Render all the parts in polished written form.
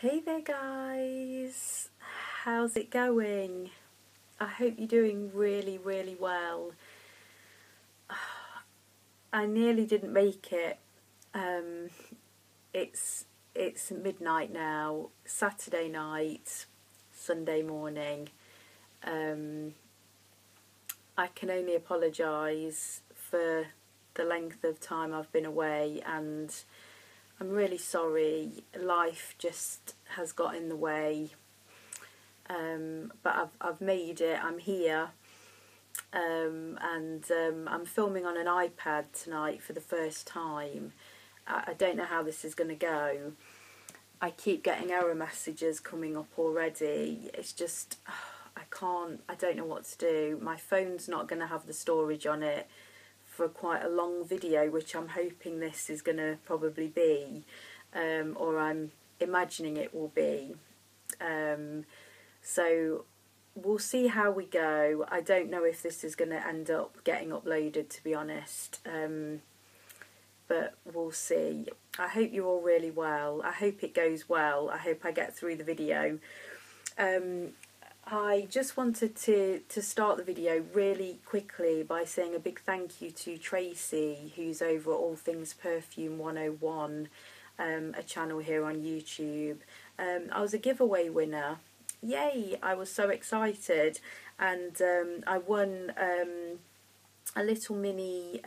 Hey there guys, how's it going? I hope you're doing really well. I nearly didn't make it. Um, it's midnight now, Saturday night, Sunday morning. I can only apologise for the length of time I've been away, and I'm really sorry. Life just has got in the way. But I've made it. I'm here, and I'm filming on an iPad tonight for the first time. I don't know how this is going to go. I keep getting error messages coming up already. It's just, I don't know what to do. My phone's not going to have the storage on it for quite a long video, which I'm hoping this is going to probably be, or I'm imagining it will be. So we'll see how we go. I don't know if this is going to end up getting uploaded, to be honest, but we'll see. I hope you're all really well. I hope it goes well. I hope I get through the video. I just wanted to start the video really quickly by saying a big thank you to Tracy, who's over at All Things Perfume 101, a channel here on YouTube. I was a giveaway winner. Yay! I was so excited, and I won a little mini,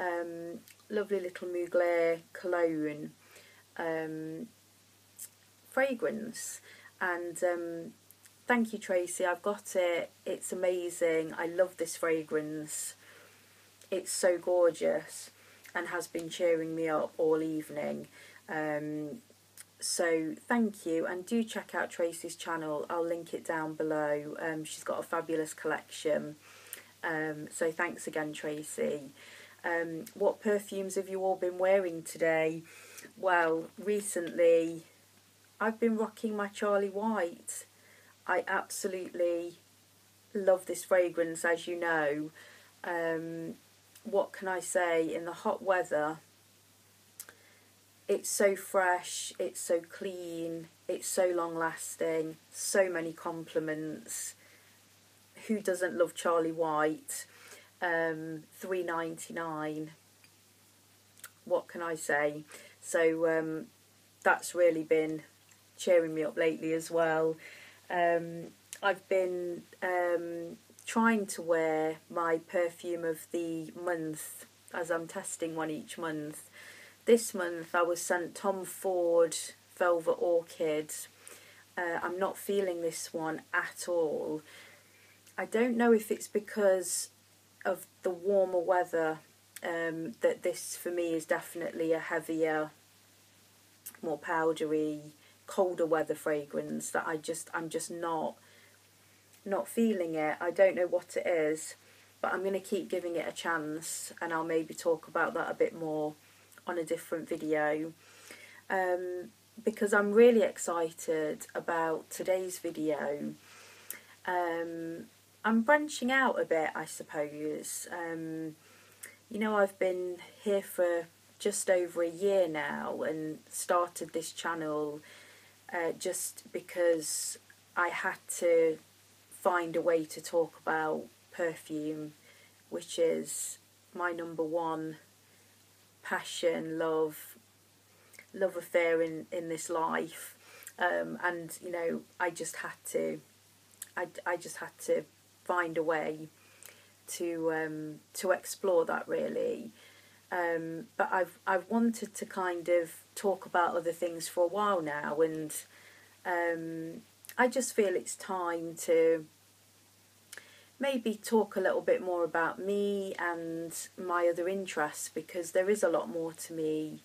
lovely little Mugler cologne fragrance, and thank you, Tracy. I've got it. It's amazing. I love this fragrance. It's so gorgeous and has been cheering me up all evening. So thank you, and do check out Tracy's channel. I'll link it down below. She's got a fabulous collection. So thanks again, Tracy. What perfumes have you all been wearing today? Well, recently I've been rocking my Charlie White. I absolutely love this fragrance, as you know. What can I say? In the hot weather, it's so fresh, it's so clean, it's so long lasting, so many compliments. Who doesn't love Charlie White? $3.99. What can I say? So that's really been cheering me up lately as well. I've been trying to wear my perfume of the month, as I'm testing one each month. This month I was sent Tom Ford Velvet Orchid. I'm not feeling this one at all. I don't know if it's because of the warmer weather, that this for me is definitely a heavier, more powdery, colder weather fragrance, that I'm just not feeling it. I don't know what it is, but I'm going to keep giving it a chance, and I'll maybe talk about that a bit more on a different video, because I'm really excited about today's video. I'm branching out a bit, I suppose. You know, I've been here for just over a year now, and started this channel just because I had to find a way to talk about perfume, which is my number one passion, love affair in this life, and you know, I just had to find a way to explore that, really. But I've wanted to kind of talk about other things for a while now, and I just feel it's time to maybe talk a little bit more about me and my other interests, because there is a lot more to me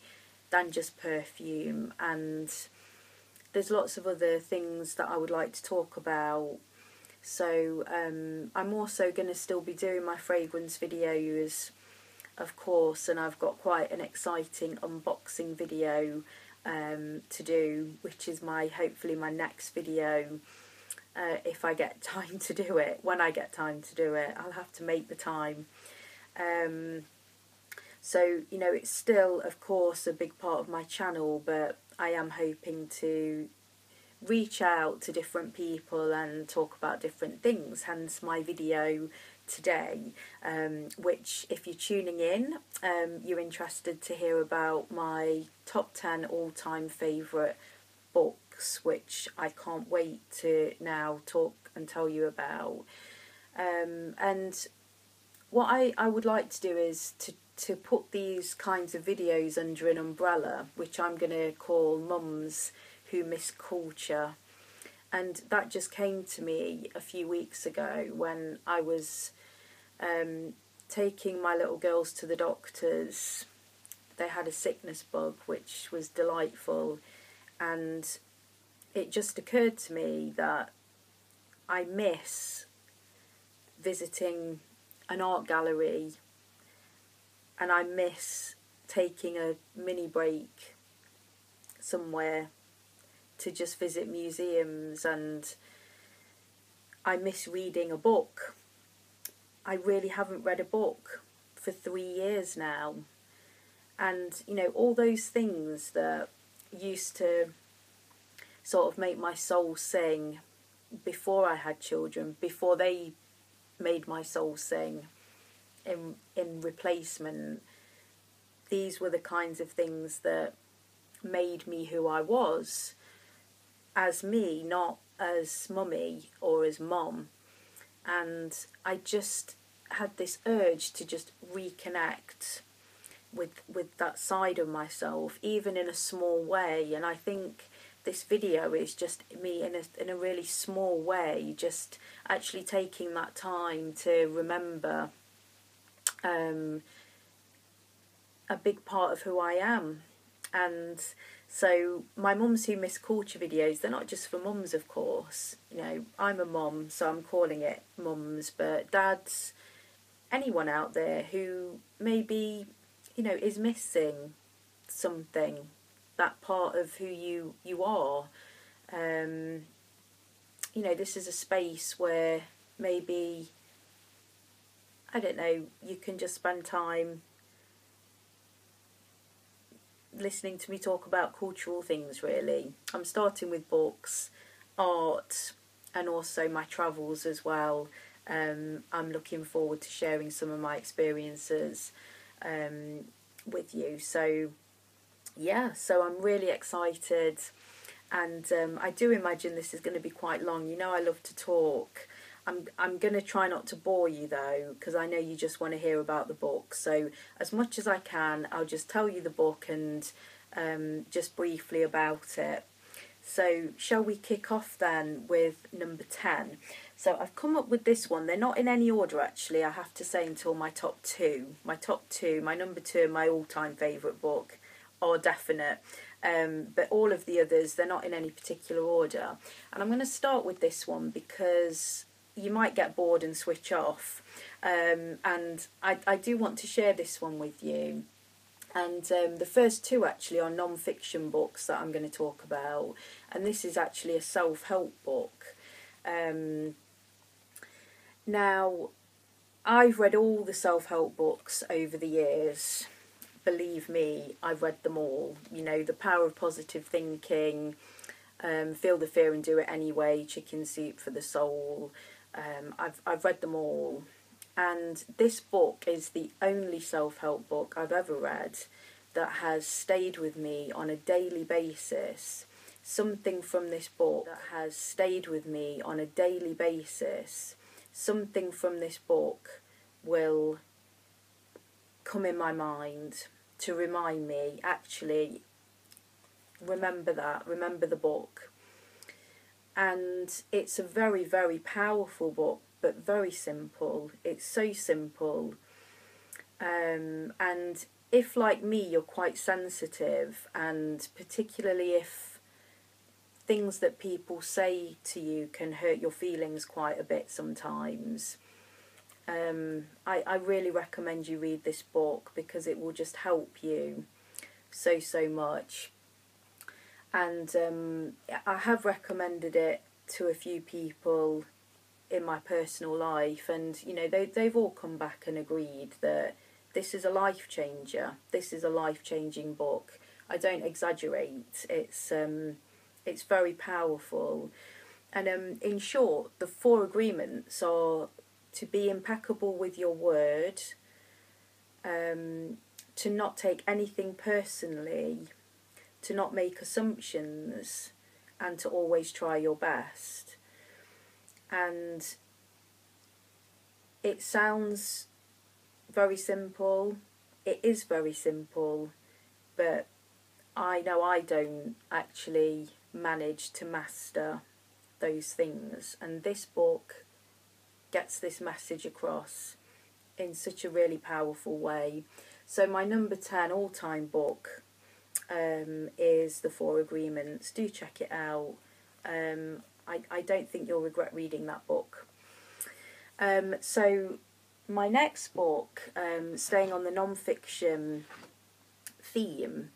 than just perfume, and there's lots of other things that I would like to talk about. So I'm also going to still be doing my fragrance videos, of course, and I've got quite an exciting unboxing video to do, which is hopefully my next video, if I get time to do it. When I get time to do it, I'll have to make the time. So, you know, it's still, of course, a big part of my channel, but I am hoping to reach out to different people and talk about different things, hence my video today, which, if you're tuning in, you're interested to hear about my top 10 all-time favourite books, which I can't wait to now talk and tell you about. And what I would like to do is to put these kinds of videos under an umbrella, which I'm going to call Mums Who Miss Culture. And that just came to me a few weeks ago when I was taking my little girls to the doctors. They had a sickness bug, which was delightful. And it just occurred to me that I miss visiting an art gallery, and I miss taking a mini break somewhere to just visit museums, and I miss reading a book. I really haven't read a book for 3 years now. And, you know, all those things that used to sort of make my soul sing before I had children, before they made my soul sing in replacement, these were the kinds of things that made me who I was as me, not as mummy or as mom. And I just had this urge to just reconnect with that side of myself, even in a small way. And I think this video is just me in a really small way, just actually taking that time to remember a big part of who I am. And so my Mums Who Miss Culture videos, they're not just for mums, of course. You know, I'm a mum, so I'm calling it Mums, but dads, anyone out there who maybe, you know, is missing something, that part of who you are. You know, this is a space where maybe, I don't know, you can just spend time listening to me talk about cultural things, really. I'm starting with books, art, and also my travels as well. I'm looking forward to sharing some of my experiences with you. So yeah, so I'm really excited, and I do imagine this is going to be quite long. You know, I love to talk. I'm going to try not to bore you though, because I know you just want to hear about the book. So as much as I can, I'll just tell you the book and just briefly about it. So shall we kick off then with number 10? So I've come up with this one. They're not in any order, actually, I have to say, until my top two. My top two, my number 2 and my all-time favourite book are definite. But all of the others, they're not in any particular order. And I'm going to start with this one because you might get bored and switch off. And I do want to share this one with you. And the first two actually are non-fiction books that I'm going to talk about. And this is actually a self-help book. Now, I've read all the self-help books over the years. Believe me, I've read them all. You know, The Power of Positive Thinking, Feel the Fear and Do It Anyway, Chicken Soup for the Soul. I've read them all. And this book is the only self-help book I've ever read that has stayed with me on a daily basis. Something from this book that has stayed with me on a daily basis. Something from this book will come in my mind to remind me, actually, remember that, remember the book. And it's a very, very powerful book, but very simple. It's so simple. And if, like me, you're quite sensitive, and particularly if things that people say to you can hurt your feelings quite a bit sometimes, I really recommend you read this book, because it will just help you so much. And I have recommended it to a few people in my personal life, and you know, they've all come back and agreed that this is a life changer. This is a life-changing book. I don't exaggerate. It's It's very powerful. And in short, the 4 agreements are to be impeccable with your word, to not take anything personally, to not make assumptions, and to always try your best. And it sounds very simple. It is very simple, but I know I don't actually manage to master those things. And this book gets this message across in such a really powerful way. So my number 10 all-time book is The 4 Agreements. Do check it out. I don't think you'll regret reading that book. So my next book, staying on the non-fiction theme,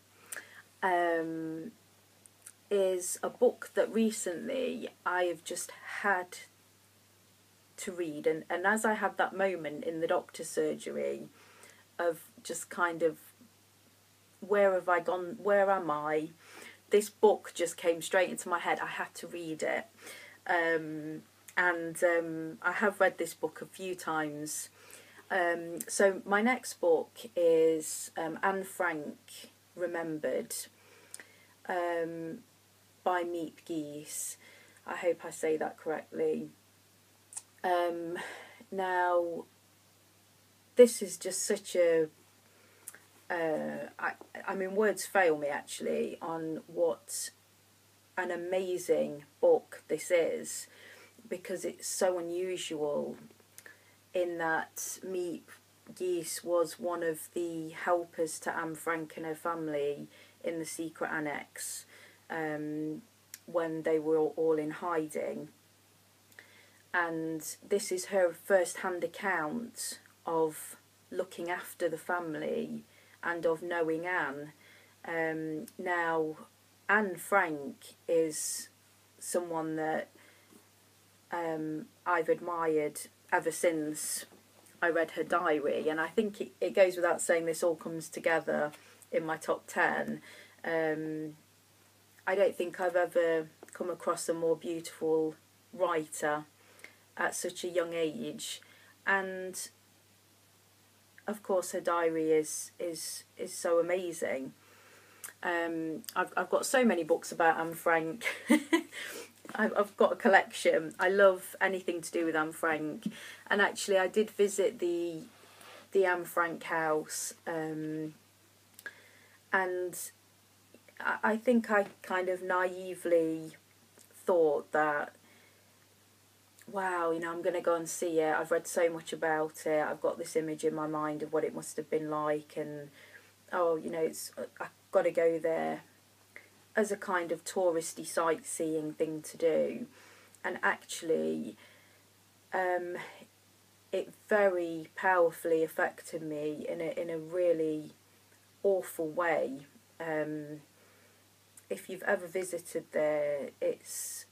is a book that recently I have just had to read. And as I had that moment in the doctor's surgery of just kind of, where have I gone, where am I? This book just came straight into my head. I had to read it. And I have read this book a few times. So my next book is Anne Frank Remembered, by Miep Gies. I hope I say that correctly. Now, this is just such a... I mean, words fail me actually on what an amazing book this is, because it's so unusual in that Miep Gies was one of the helpers to Anne Frank and her family in the secret annex when they were all in hiding. And this is her first-hand account of looking after the family and of knowing Anne. Now, Anne Frank is someone that I've admired ever since I read her diary, and I think it goes without saying this all comes together in my top 10. I don't think I've ever come across a more beautiful writer at such a young age, and of course her diary is so amazing. I've got so many books about Anne Frank. I've got a collection. I love anything to do with Anne Frank, and actually I did visit the Anne Frank house, and I think I kind of naively thought that, wow, you know, I'm going to go and see it. I've read so much about it. I've got this image in my mind of what it must have been like, and oh, you know, I've got to go there as a kind of touristy sightseeing thing to do. And actually, it very powerfully affected me in a really awful way. If you've ever visited there, it's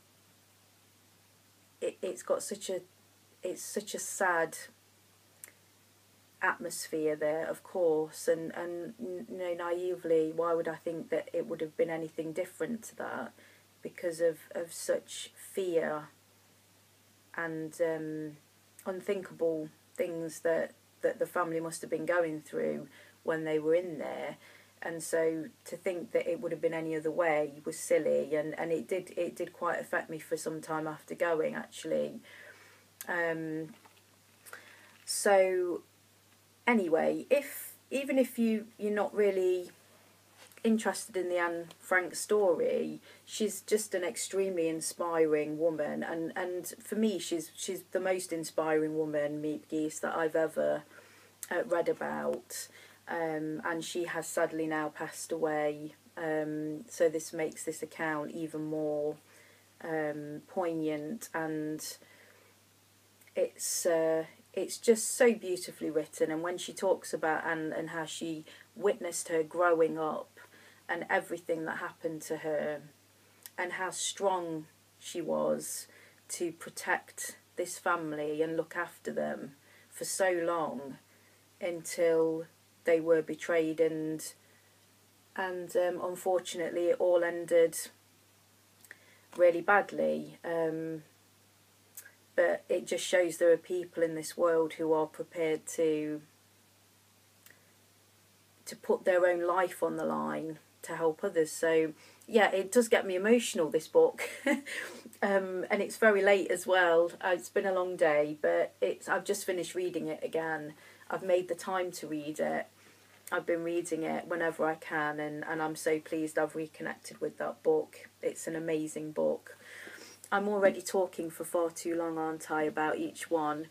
got such a sad atmosphere there, of course, and you know, naively, why would I think that it would have been anything different to that, because of such fear and unthinkable things that the family must have been going through when they were in there. And so to think that it would have been any other way was silly, and it did quite affect me for some time after going, actually. So anyway, even if you're not really interested in the Anne Frank story, she's just an extremely inspiring woman, and for me she's the most inspiring woman, Miep Gies, that I've ever read about. And she has sadly now passed away, so this makes this account even more poignant, and it's just so beautifully written. And when she talks about Anne and how she witnessed her growing up and everything that happened to her, and how strong she was to protect this family and look after them for so long until they were betrayed, and unfortunately it all ended really badly. But it just shows there are people in this world who are prepared to put their own life on the line to help others. So yeah, it does get me emotional, this book. And it's very late as well. It's been a long day, but I've just finished reading it again. I've made the time to read it. I've been reading it whenever I can, and I'm so pleased I've reconnected with that book. It's an amazing book. I'm already talking for far too long, aren't I, about each one.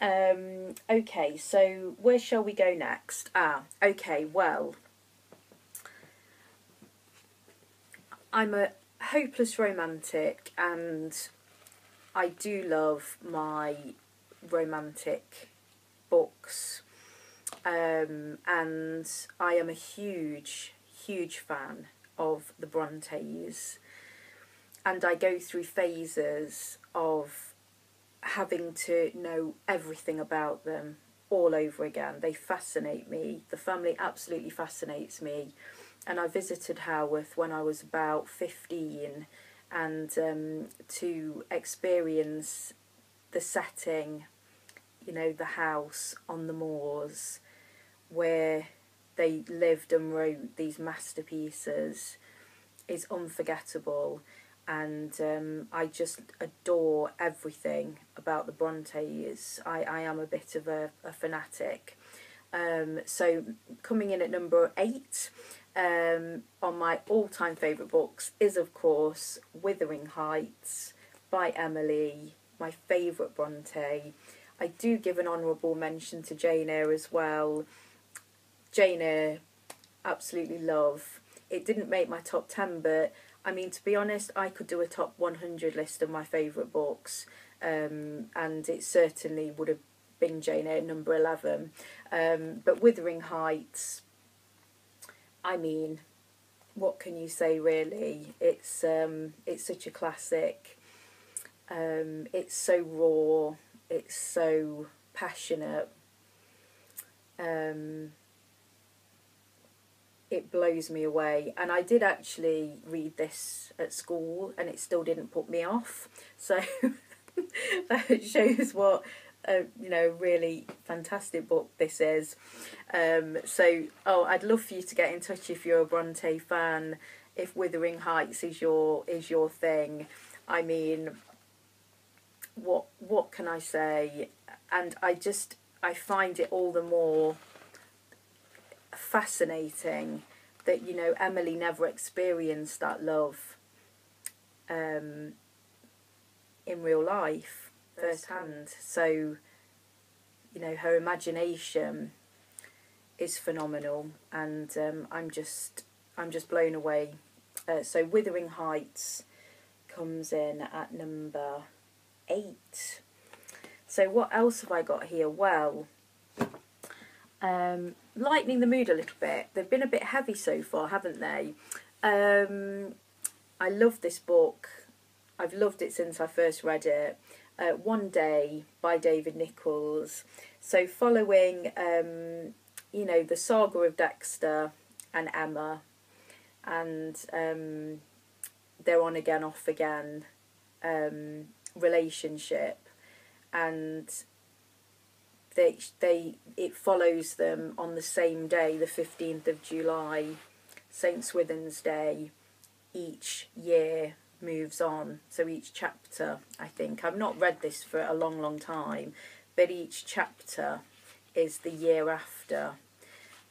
Okay, so where shall we go next? Okay, well, I'm a hopeless romantic, and I do love my romantic books. And I am a huge fan of the Brontes, and I go through phases of having to know everything about them all over again. They fascinate me. The family absolutely fascinates me. And I visited Haworth when I was about 15, and to experience the setting, you know, the house on the moors where they lived and wrote these masterpieces is unforgettable. And I just adore everything about the Brontes. I am a bit of a fanatic. So coming in at number 8 on my all-time favourite books is, of course, Wuthering Heights by Emily, my favourite Bronte. I do give an honourable mention to Jane Eyre as well. Jane Eyre, absolutely love. It didn't make my top 10, but I mean, to be honest, I could do a top 100 list of my favourite books, and it certainly would have been Jane Eyre number 11. But Wuthering Heights, I mean, what can you say really? It's such a classic. It's so raw. It's so passionate. It blows me away. And I did actually read this at school, and it still didn't put me off. So that shows what really fantastic book this is. I'd love for you to get in touch if you're a Bronte fan, if Wuthering Heights is your thing. I mean, what can I say? And I find it all the more fascinating that, you know, Emily never experienced that love in real life firsthand. So, you know, her imagination is phenomenal, and I'm just blown away. So Wuthering Heights comes in at number 8. So what else have I got here? Well, lightening the mood a little bit. They've been a bit heavy so far, haven't they? I love this book. I've loved it since I first read it. One Day by David Nicholls. So following, the saga of Dexter and Emma, and their on again, off again relationship, and it follows them on the same day, the 15th of July, St. Swithin's Day. Each year moves on, so each chapter, I think, I've not read this for a long time, but each chapter is the year after,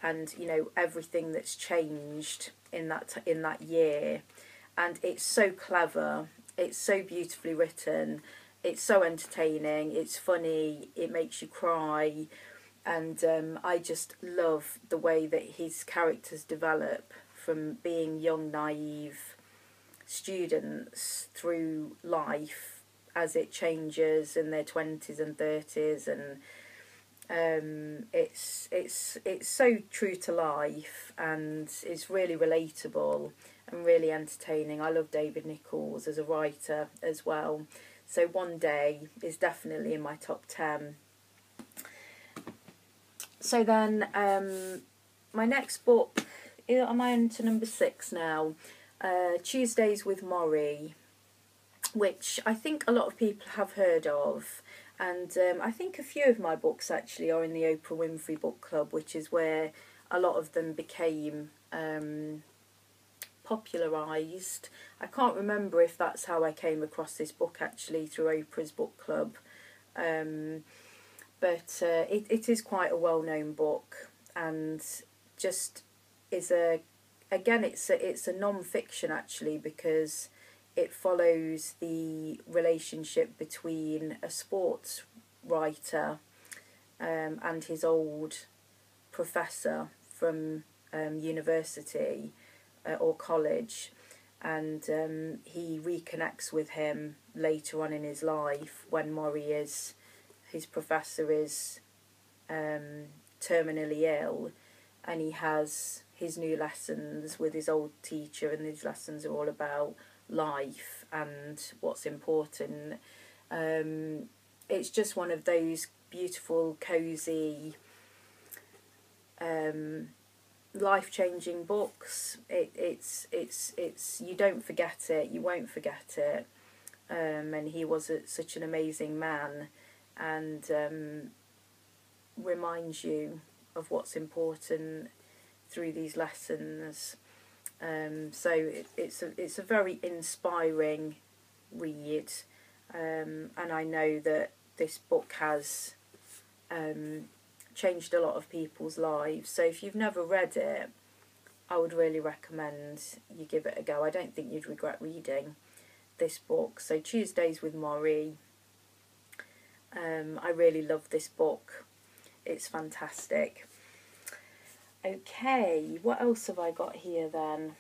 and you know, everything that's changed in that year. And it's so clever, it's so beautifully written, it's so entertaining, it's funny, it makes you cry, and I just love the way that his characters develop from being young, naive students through life as it changes in their 20s and 30s, and it's so true to life, and it's really relatable and really entertaining. I love David Nicholls as a writer as well. So One Day is definitely in my top 10. So then my next book, am I on to number 6 now? Tuesdays with Morrie. which I think a lot of people have heard of. And I think a few of my books actually are in the Oprah Winfrey Book Club, which is where a lot of them became popularised. I can't remember if that's how I came across this book actually, through Oprah's book club. But it is quite a well-known book, and just is it's a non-fiction actually, because it follows the relationship between a sports writer and his old professor from university or college, and he reconnects with him later on in his life when his professor is terminally ill, and he has his new lessons with his old teacher, and these lessons are all about life and what's important. It's just one of those beautiful, cosy, life-changing books. It's you don't forget it, you won't forget it. And he was such an amazing man, and reminds you of what's important through these lessons. So it's a very inspiring read, and I know that this book has changed a lot of people's lives. So if you've never read it, I would really recommend you give it a go. I don't think you'd regret reading this book. So Tuesdays with Morrie. I really love this book. It's fantastic. Okay, what else have I got here then?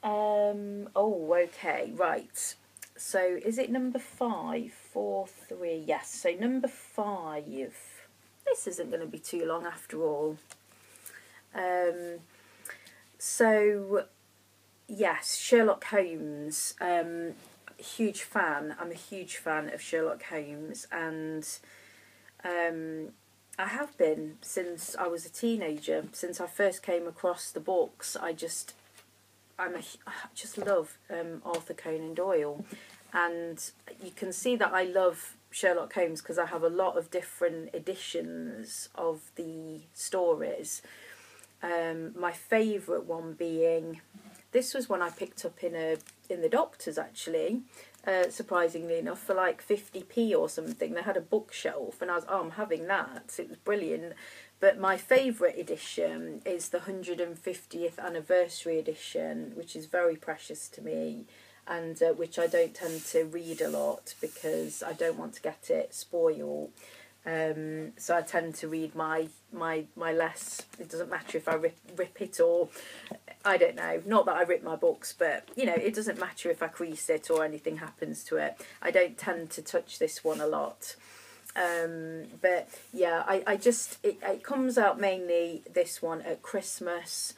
Okay, right. So is it number 5, 4, 3? Yes, so number 5. This isn't going to be too long after all. So, yes, Sherlock Holmes. Huge fan. I'm a huge fan of Sherlock Holmes, and I have been since I was a teenager. Since I first came across the books, I just love Arthur Conan Doyle, and you can see that I love Sherlock Holmes because I have a lot of different editions of the stories. My favourite one being, this was one I picked up in the Doctors actually, surprisingly enough, for like 50p or something. They had a bookshelf and I was, I'm having that. It was brilliant. But my favourite edition is the 150th anniversary edition, which is very precious to me, and which I don't tend to read a lot because I don't want to get it spoiled. So I tend to read my less. It doesn't matter if I rip it or I don't know. Not that I rip my books, but you know, it doesn't matter if I crease it or anything happens to it. I don't tend to touch this one a lot. But yeah, I just it comes out mainly this one at Christmas.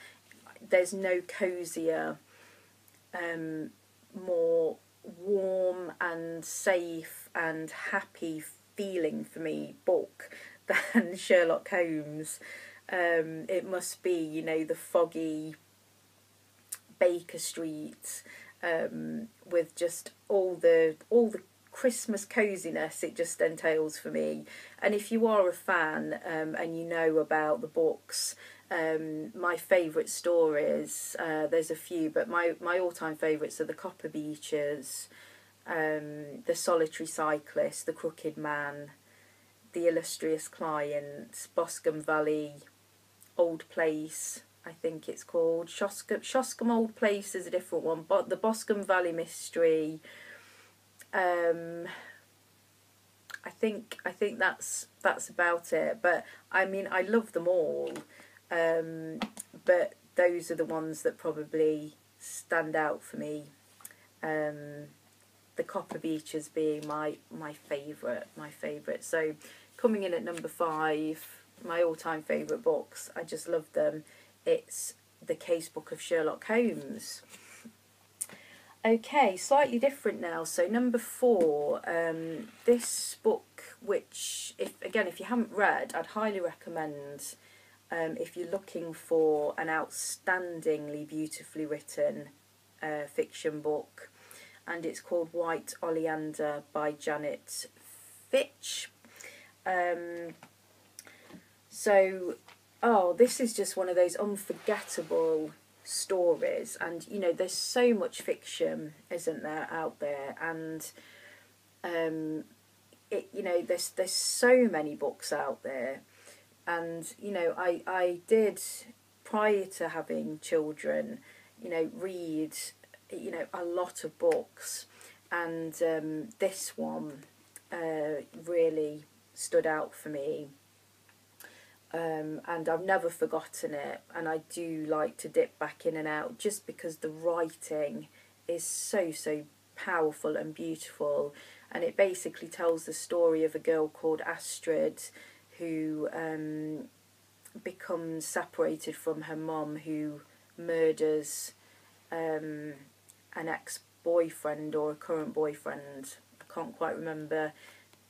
There's no cozier, more warm and safe and happy feeling for me book than Sherlock Holmes. It must be, you know, the foggy Baker Street, with just all the Christmas coziness it just entails for me. And if you are a fan and you know about the books, my favourite stories, there's a few, but my all-time favourites are the Copper Beeches, the Solitary Cyclist, the Crooked Man, the Illustrious Client, Boscombe Valley, Old Place, I think it's called. Shoscombe Old Place is a different one, but the Boscombe Valley Mystery. I think that's about it. But I mean, I love them all. But those are the ones that probably stand out for me. The Copper Beeches being my favourite. So coming in at number 5, my all-time favourite books. I just love them. It's the Casebook of Sherlock Holmes. Okay, slightly different now. So number 4, this book, which if you haven't read, I'd highly recommend. If you're looking for an outstandingly beautifully written fiction book, and it's called White Oleander by Janet Fitch. This is just one of those unforgettable stories, and you know, there's so much fiction, isn't there, out there, and there's so many books out there, and you know, I did, prior to having children, you know, read, you know, a lot of books, and this one really stood out for me. And I've never forgotten it, and I do like to dip back in and out just because the writing is so powerful and beautiful, and it basically tells the story of a girl called Astrid who becomes separated from her mum, who murders an ex-boyfriend or a current boyfriend. I can't quite remember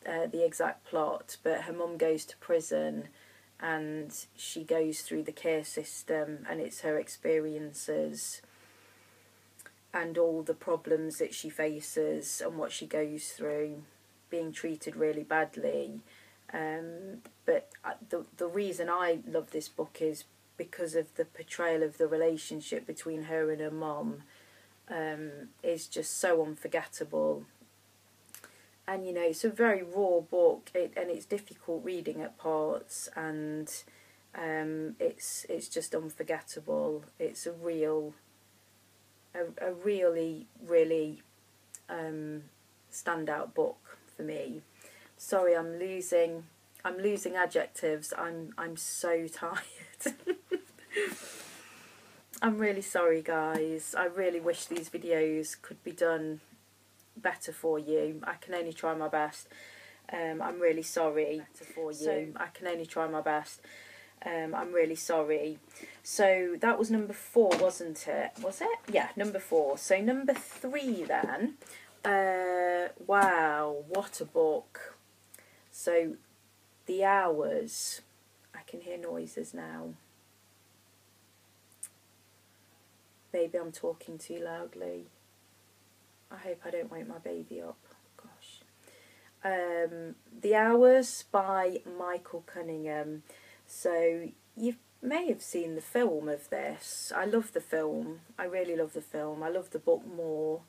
the exact plot, but her mum goes to prison and she goes through the care system, and it's her experiences and all the problems that she faces and what she goes through, being treated really badly. But the reason I love this book is because of the portrayal of the relationship between her and her mum is just so unforgettable. And you know, it's a very raw book, and it's difficult reading at parts, and it's just unforgettable. It's a really standout book for me. Sorry, I'm losing adjectives. I'm so tired. I'm really sorry, guys. I really wish these videos could be done better for you. I can only try my best. I'm really sorry for you. I can only try my best. I'm really sorry. So that was number 4, wasn't it? Was it? Yeah, number 4. So number 3 then. Wow, what a book. So The Hours. I can hear noises now. Baby, I'm talking too loudly. I hope I don't wake my baby up. Gosh. The Hours by Michael Cunningham. So you may have seen the film of this. I love the film. I really love the film. I love the book more.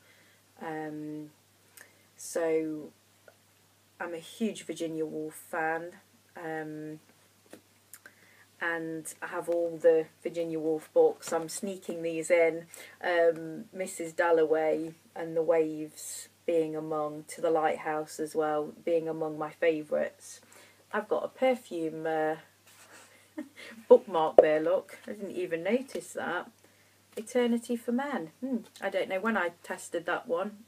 So I'm a huge Virginia Woolf fan. And I have all the Virginia Woolf books. I'm sneaking these in. Mrs. Dalloway and the Waves being among, To the Lighthouse as well, being among my favourites. I've got a perfume bookmark there, look. I didn't even notice that. Eternity for Men. I don't know when I tested that one.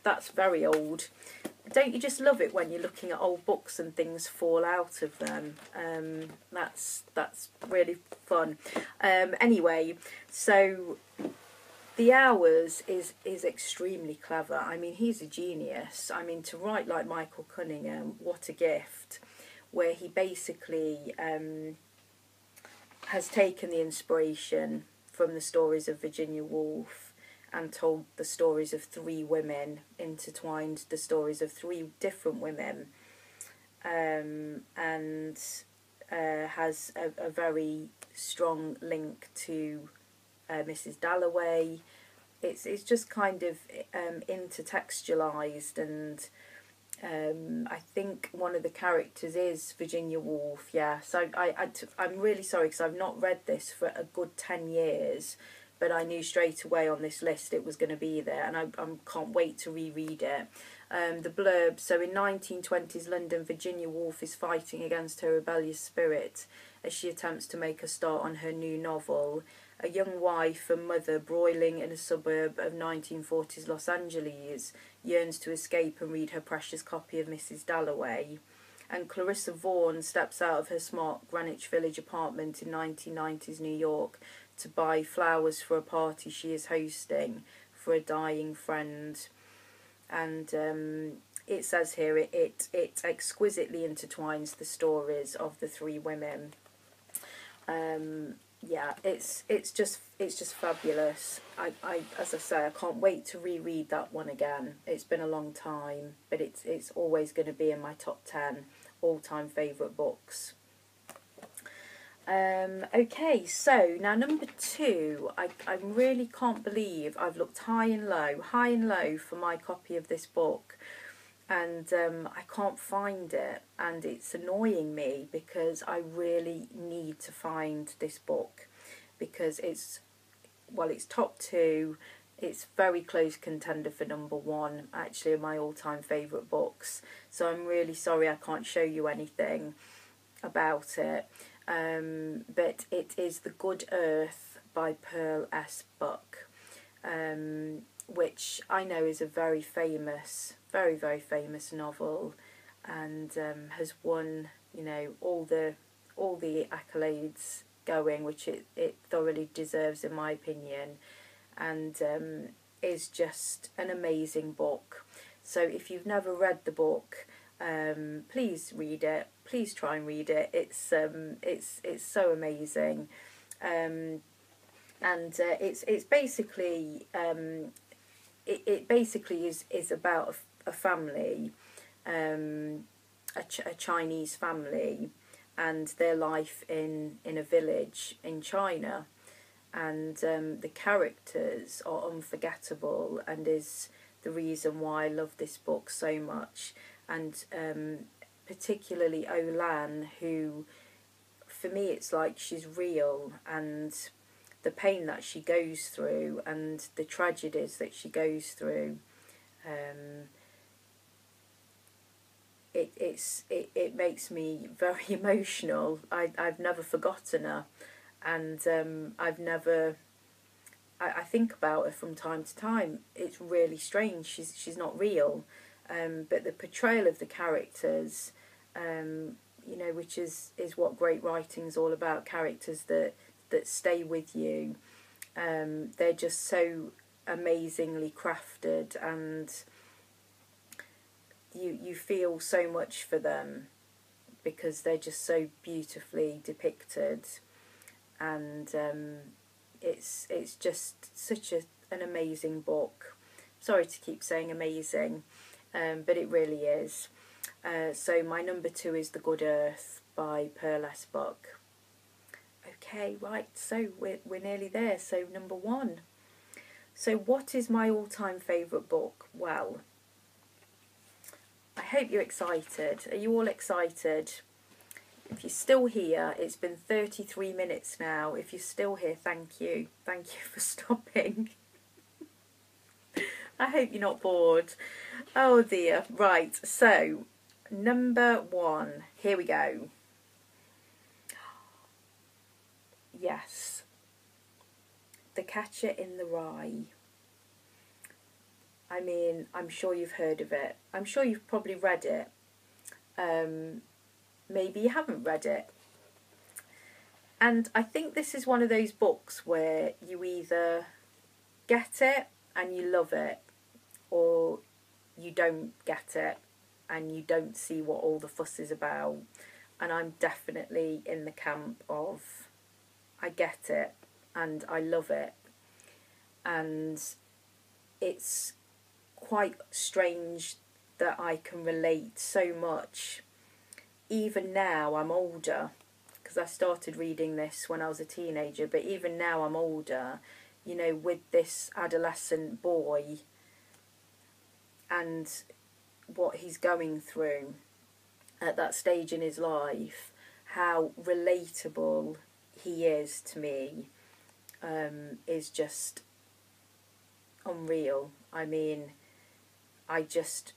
That's very old. Don't you just love it when you're looking at old books and things fall out of them? That's really fun. Anyway, so The Hours is extremely clever. I mean, he's a genius. I mean, to write like Michael Cunningham, what a gift. Where he basically has taken the inspiration from the stories of Virginia Woolf and told the stories of 3 women, intertwined the stories of 3 different women, and has a very strong link to Mrs. Dalloway. It's just kind of intertextualised, and I think one of the characters is Virginia Woolf. Yeah, so I'm really sorry because I've not read this for a good 10 years. But I knew straight away on this list it was going to be there, and I can't wait to reread it. The blurb, so in 1920s London, Virginia Woolf is fighting against her rebellious spirit as she attempts to make a start on her new novel. A young wife and mother broiling in a suburb of 1940s Los Angeles yearns to escape and read her precious copy of Mrs. Dalloway. And Clarissa Vaughan steps out of her smart Greenwich Village apartment in 1990s New York to buy flowers for a party she is hosting for a dying friend. And it says here it exquisitely intertwines the stories of the 3 women. yeah, it's just fabulous. I as I say, I can't wait to reread that one again. It's been a long time, but it's always going to be in my top 10 all-time favourite books. Okay, so now number 2, I really can't believe I've looked high and low for my copy of this book, and I can't find it, and it's annoying me because I really need to find this book, because it's top 2. It's very close contender for number 1, actually, of my all-time favourite books. So I'm really sorry I can't show you anything about it. But it is The Good Earth by Pearl S. Buck, which I know is a very famous, very, very famous novel, and has won, all the accolades going, which it thoroughly deserves in my opinion, and is just an amazing book. So if you've never read the book, please read it. Please try and read it. It's so amazing, and it's basically it basically is about a family, a Chinese family, and their life in a village in China, and the characters are unforgettable, and is the reason why I love this book so much. And particularly Oleander, who, for me, it's like she's real, and the pain that she goes through and the tragedies that she goes through, it makes me very emotional. I've never forgotten her, and I think about her from time to time. It's really strange. She's not real. But the portrayal of the characters, which is what great writing's all about, characters that stay with you. They're just so amazingly crafted, and you feel so much for them because they're just so beautifully depicted, and it's just such an amazing book. Sorry to keep saying amazing. But it really is. So my number 2 is The Good Earth by Pearl S. Buck. Okay, right, so we're nearly there. So number 1. So what is my all-time favourite book? Well, I hope you're excited. Are you all excited? If you're still here, it's been 33 minutes now. If you're still here, thank you. Thank you for stopping. I hope you're not bored. Oh dear. Right, so number 1. Here we go. Yes. The Catcher in the Rye. I mean, I'm sure you've heard of it. I'm sure you've probably read it. Maybe you haven't read it. And I think this is one of those books where you either get it and you love it, or you don't get it and you don't see what all the fuss is about. And I'm definitely in the camp of I get it and I love it. And it's quite strange that I can relate so much. Even now, I'm older, because I started reading this when I was a teenager, but even now I'm older, with this adolescent boy and what he's going through at that stage in his life, how relatable he is to me, is just unreal. I mean, I just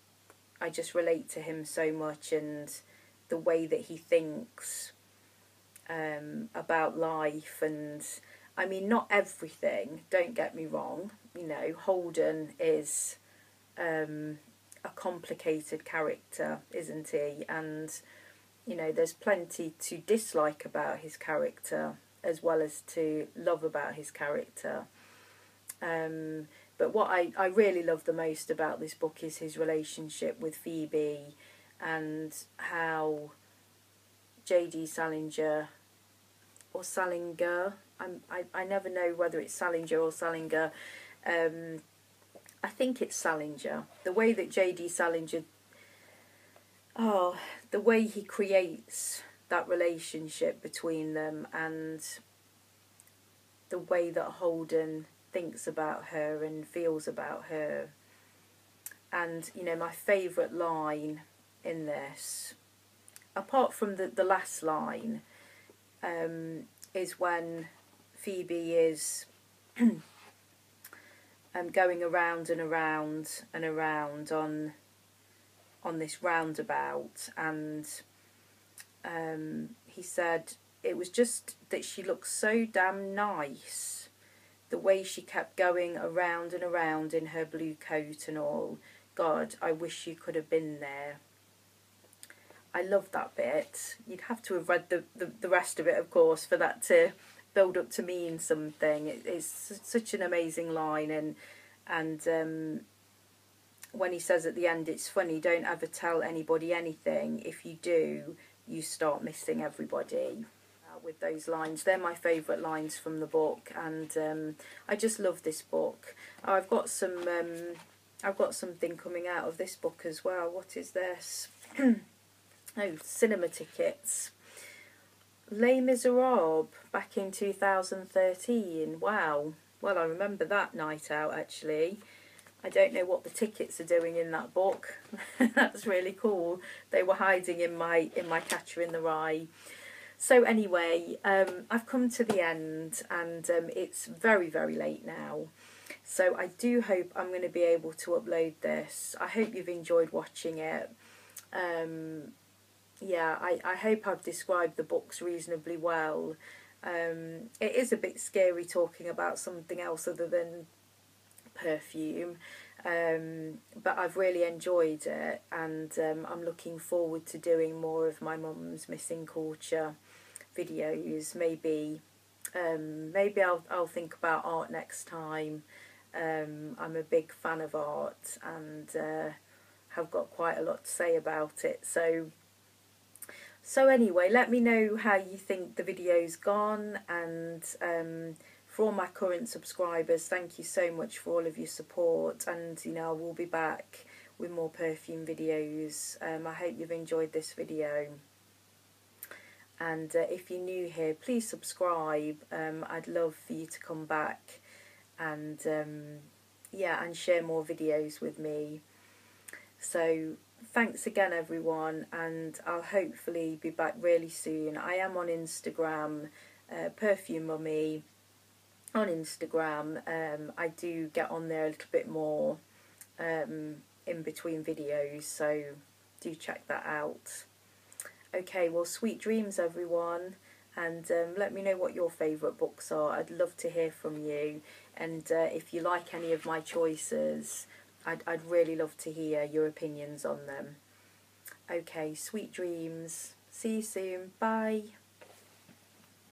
relate to him so much, and the way that he thinks about life. And I mean, not everything, don't get me wrong, Holden is a complicated character, isn't he? And there's plenty to dislike about his character as well as to love about his character. But what I really love the most about this book is his relationship with Phoebe, and how J.D. Salinger, or Salinger, I never know whether it's Salinger or Salinger. I think it's Salinger. The way that J.D. Salinger, the way he creates that relationship between them, and the way that Holden thinks about her and feels about her. And, you know, my favourite line in this, apart from the last line, is when Phoebe is going around and around and around on this roundabout, and he said it was just that she looked so damn nice, the way she kept going around and around in her blue coat and all. God, I wish you could have been there. I love that bit. You'd have to have read the rest of it, of course, for that to build up to mean something. It's such an amazing line, and when he says at the end, it's funny, don't ever tell anybody anything. If you do, you start missing everybody. With those lines, they're my favourite lines from the book, and I just love this book. I've got something coming out of this book as well. What is this? Oh, cinema tickets. Les Miserables back in 2013. Wow. Well, I remember that night out, actually. I don't know what the tickets are doing in that book. That's really cool. They were hiding in my Catcher in the Rye. So anyway, I've come to the end, and it's very, very late now. So I do hope I'm going to be able to upload this. I hope you've enjoyed watching it. Yeah, I hope I've described the books reasonably well. It is a bit scary talking about something else other than perfume, but I've really enjoyed it, and I'm looking forward to doing more of my mum's missing culture videos. Maybe I'll think about art next time. I'm a big fan of art, and have got quite a lot to say about it. So anyway, let me know how you think the video's gone, and for all my current subscribers, thank you so much for all of your support, and you know, I will be back with more perfume videos. I hope you've enjoyed this video, and if you're new here, please subscribe. I'd love for you to come back and yeah, and share more videos with me. So thanks again, everyone, and I'll hopefully be back really soon. I am on Instagram, Perfume Mummy on Instagram. I do get on there a little bit more in between videos, so do check that out. Okay, well, sweet dreams, everyone, and let me know what your favourite books are. I'd love to hear from you, and if you like any of my choices, I'd really love to hear your opinions on them. Okay, sweet dreams. See you soon. Bye.